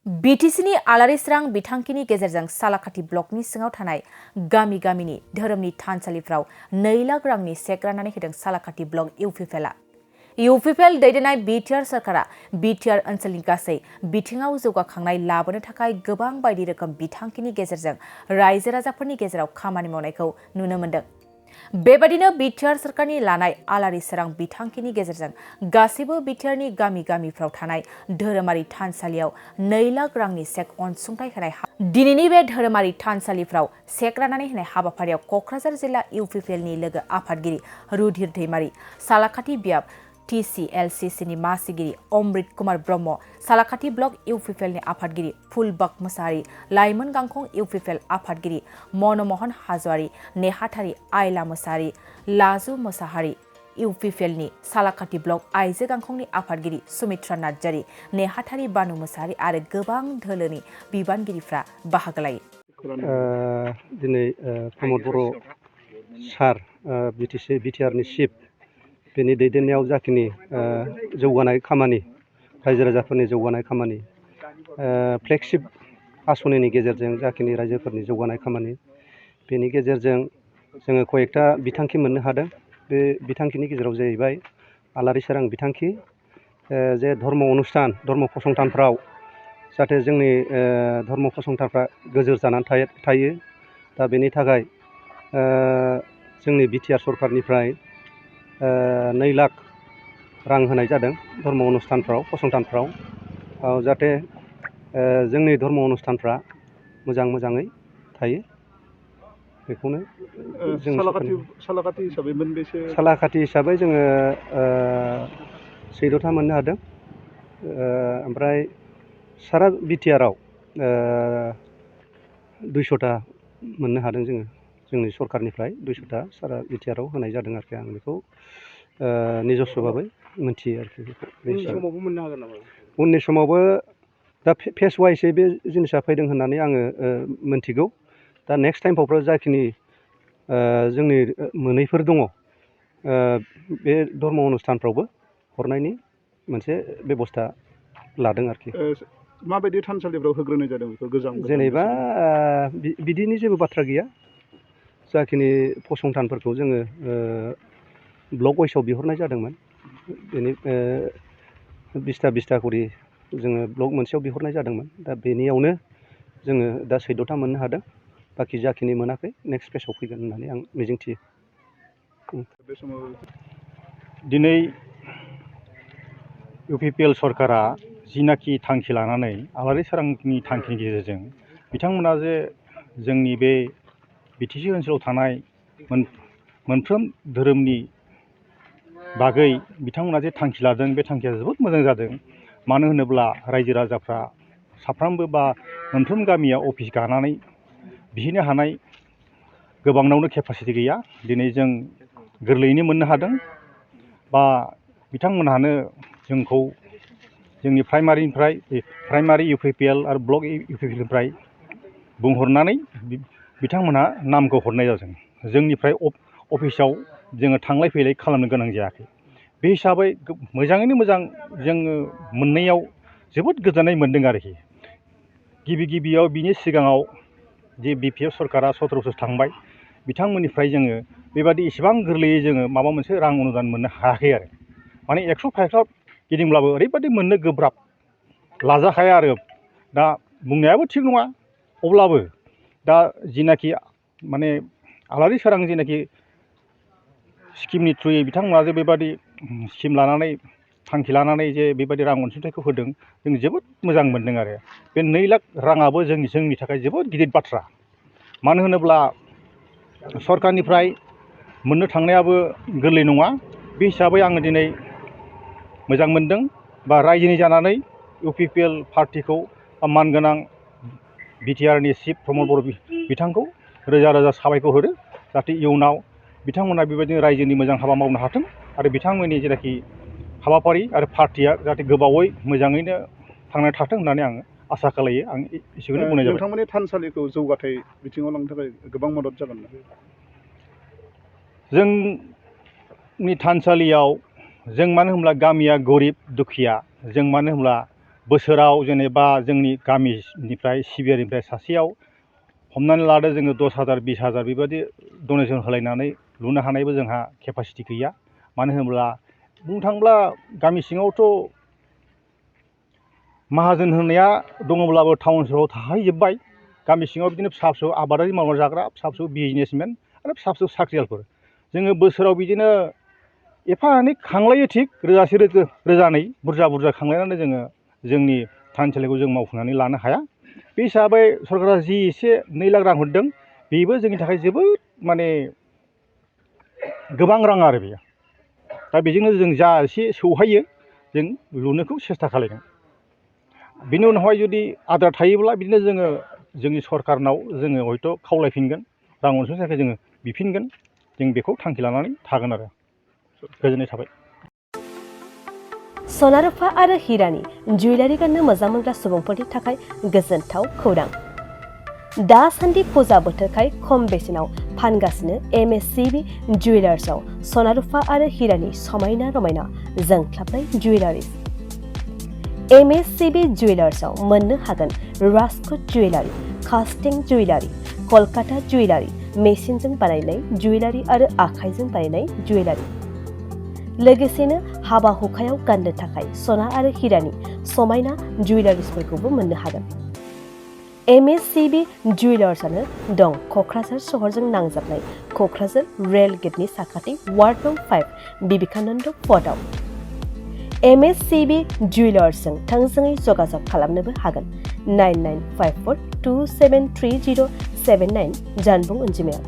BTCनि आलारिस्रां बिथांखिनि गेजेरजों सालाकाथि ब्लकनि सिङाव थानाय गामि गामिनि धोरोमनि थानसालिफ्राव 2 लाख रांनि चेक राननानै होदों सालाकाथि ब्लक UPPL। UPPL दैदेननाय बिटिआर सरकारा बिटिआर ओनसोलनि गासै बिथिङाव जौगाखांनाय लाबोनो थाखाय गोबां बायदि रोखोम बिथांखिनि गेजेरजों रायजो राजाफोरनि गेजेराव खामानि मावनायखौ नुनो मोन्दों। बेबादिनो बिटिआर सरकारनि लानाय आलारि सोरां बिथांखिनि गेजेरजों गासैबो बिटिआरनि गामि गामिफ्राव थानाय धोरोमारि थानसालियाव 2 लाख रांनि चेक अनसुंथाइ होनाय दिनैनि बे धोरोमारि थानसालिफ्राव चेक राननानै होनाय हाबाफारियाव क'क्राझार जिल्ला UPPLनि लोगो आफादगिरि रुधिर दैमारि, सालाकाथि बियाब TCLCCनि मासिगिरि अमृत कुमार ब्रह्म, सालाकाथि ब्लक UPPLनि आफादगिरि फुलबाग मोसाहारि, लाइमोन गांखं UPPL आफादगिरि मनमोहन हाज'वारि, नेहाथारि आइला मोसाहारि, लाजु मोसाहारि, UPPLनि सालाकाथि ब्लक आइजो गांखंनि आफादगिरि सुमित्रा नार्जारि, नेहाथारि बानु मोसाहारि आरो गोबां धोरोनि बिबानगिरिफ्रा बाहागो लायो। दिनै प्रमद बर' सार बिटिआरनि चिफ बेनि दैदेननायाव जाखिनि जौगानाय खामानि, रायजो राजाफोरनि जौगानाय खामानि, फ्लेगशिप आसनिनि गेजेरजों जाखिनि रायजोफोरनि जौगानाय खामानि, बेनि गेजेरजों जोङो कयेकथा बिथांखि मोननो हादों। बे बिथांखिनि गेजेराव जाहैबाय आलारि सोरां बिथांखि, जे धर्म अनुष्ठान, धर्म फसंथानफ्राव जाहाथे जोंनि धर्म फसंथानफ्रा गोजोर जानानै थायो। दा बेनि थाखाय जोंनि बिटिआर सरकारनिफ्राय 2 लाख रां होनाय जादों धर्म अनुष्ठानफ्राव, फसंथानफ्राव, जाहाथे जोंनि धर्म अनुष्ठानफ्रा मोजाङै थायो। बेखौनो जों सालाकाथि हिसाबै जोङो 14था मोननो हादों। ओमफ्राय सारा बिटिआरआव 200था मोननो हादों जोङो। जोंनि सरकारनिफ्राय 200था सारा बिटिआरआव होनाय जादों आरोखि। आं बेखौ निजस्व भाबै मोनथियो आरोखि। उननि समावबो मोननो हागोन नामा? उननि समावबो दा फेस वाइसै बे जिनिसा फैदों होननानै आङो मोनथिगौ। दा नेक्स्ट टाइमफ्राव जाखिनि जोंनि मोनैफोर दङ, बे धर्म अनुष्ठानफ्रावबो हरनायनि मोनसे बेबस्था लादों आरोखि। माबायदि थानसालिफ्राव होग्रोनाय जादों बेखौ गोजाम जेनेबा बिदिनि जेबो बाथ्रा गैया। जाखिनि फसंथानफोरखौ जोङो ब्लक वाइसआव बिहरनाय जादोंमोन। बेनि 20था करि जोङो ब्लक मोनसेयाव बिहरनाय जादोंमोन। दा बेनियावनो जोङो दा 14था मोननो हादों। बाखि जाखिनि मोनाखै नेक्स्ट फेसआव फैगोन होननानै आं मिजिंथियो। बे समाव दिनै UPPL सरकारा जिनाखि थांखि लानानै आलारि सोरांनि थांखिनि गेजेरजों बिथांमोना जे जोंनि बे बिटिसि ओनसोलाव थानाय मोनफ्रोम धोरोमनि बागै बिथांमोना जे थांखि लादों, बे थांखिया जोबोद मोजां जादों। मानो होनोब्ला रायजो राजाफ्रा साफ्रोमबो बा मोनफ्रोम गामियाव अफिस गानानै बिहैनो हानाय गोबांनावनो केपासिटि गैया। दिनै जों गोरलैयैनो मोननो हादों, बा बिथांमोनहानो जोंखौ जोंनि प्राइमारि UPPL आरो ब्लक UPPLनिफ्राय बुंहरनानै बिथांमोनहा नामखौ हरनाय जादों। जोंनिफ्राय अफिसाव जोङो थांलाय फैलाय खालामनो गोनां जायाखै। बे हिसाबै मोजाङैनो मोजां जोङो मोननायाव जोबोद गोजोननाय मोन्दों आरोखि। गिबियाव बिनि सिगाङाव जे BPF सरकारा 17 बोसोर थांबाय, बिथांमोननिफ्राय जोङो बेबादि इसेबां गोरलैयै जोङो माबा मोनसे रां अनुदान मोननो हायाखै आरो। माने 100 फाइखाब गिदिंब्लाबो ओरैबादि मोननो गोब्राब, लाजाखाया आरो। दा बुंनायाबो थिग नङा। अब्लाबो दा जिनाखि माने आलारि सोरां जिनाखि स्किमनि थ्रुयै बिथांमोना जे बेबादि स्किम लानानै थांखि लानानै जे बेबादि रां अनसुंथाइखौ होदों, जों जोबोद मोजां मोनदों आरो। बे 2 लाख राङाबो जोंनि थाखाय जोबोद गिदिर बाथ्रा। मानो होनोब्ला सरकारनिफ्राय मोननो थांनायाबो गोरलै नङा। बे हिसाबै आङो दिनै मोजां मोनदों, बा रायजोनि जानानै UPPL पार्टिखौ मानगोनां बिटिआरनि चिफ प्रमद बर' बिथांखौ रोजा रोजा साबायखर होदो। जाहाथे इयुनाव बिथांमोना बेबायदिनो रायजोनि मोजां हाबा मावनो हाथों आरो बिथांमोननि जेनाखि हाबाफारि आरो पार्टिया जाहाथे गोबावै मोजाङैनो थांनानै थाथों होननानै आङो आसा खालायो। आं एसेखौनो बुंनाय जाबाय। नोंथांमोननि थानसालिखौ जौगाथाय बिथिङाव लांनो थाखाय गोबां मदद जागोन ना? जोंनि थानसालियाव जों मानो होनब्ला गामिया गरिब दुखिया, जों मानो होनब्ला बोसोराव जेनेबा जोंनि गामिनिफ्राय सिबियारिनिफ्राय सासेयाव हमनानै लादो जोङो 10,000 20,000 बेबायदि डनेसन होलायनानै लुनो हानायबो जोंहा केपासिटि गैया। मानो होनोब्ला बुंनो थाङोब्ला गामि सिङावथ' माहाजोन होननाया दङब्लाबो टाउन सहराव थाहैजोब्बाय। गामि सिङाव बिदिनो फिसा फिसौ आबादारि मावना जाग्रा, फिसा फिसौ बिजनेसमेन आरो फिसा फिसौ साख्रियालफोर। जोङो बोसोराव बिदिनो एफा एनै खांलायो थिग रोजासे रोजानै बुरजा खांलायनानै जोङो जोंनि थानसालिखौ जों मावफुंनानै लानो हाया। बे हिसाबै सरकारा जि एसे 2 लाख रां हरदों बेबो जोंनि थाखाय जोबोद माने गोबां रां आरो बेयो। दा बेजोंनो जों जा एसे सौहायो जों लुनोखौ सेस्था खालायगोन। बिनि उनावहाय जुदि आद्रा थायोब्ला बिदिनो जोङो जोंनि सरकारनाव जोङो हयथ' खावलायफिनगोन, रां अनसुंथाइनि थाखाय जोङो बिफिनगोन। जों बेखौ थांखि लानानै थागोन आरो। गोजोननाय थाबाय। सना रुफा आरो हिरानि जुवेलारि गाननो मोजां मोनग्रा सुबुंफोरनि थाखाय गोजोनथाव खौरां। दासान्दि फुजा बोथोरखाय खम बेसेनाव फानगासिनो MSCB जुवेलार्सआव सना रुफा आरो हिरानि समायना रमायना जोंख्लाबनाय जुवेलारिस। MSCB जुवेलार्सआव मोननो हागोन राजकोट जुवेलारि, कास्टिं जुवेलारि, कलकाता जुवेलारि, मेसिनजों बानायनाय जुवेलारि आरो आखाइजों बानायनाय जुवेलारि। लोगोसेनो हाबा हुखायाव गाननो थाखाय सना आरो हिरानि समायना जुवेलारिसफोरखौबो मोननो हागोन। MSCB जुवेलार्सआनो दं क'क्राझार सहरजों नांजाबनाय क'क्राझार रेल गेटनि साखाथि वार्ड नं 5 बिबेकानन्द पथआव। MSCB जुवेलार्सजों थोंजोङै जगाजग खालामनोबो हागोन 9954273079 जानबुं अनजिमायाव।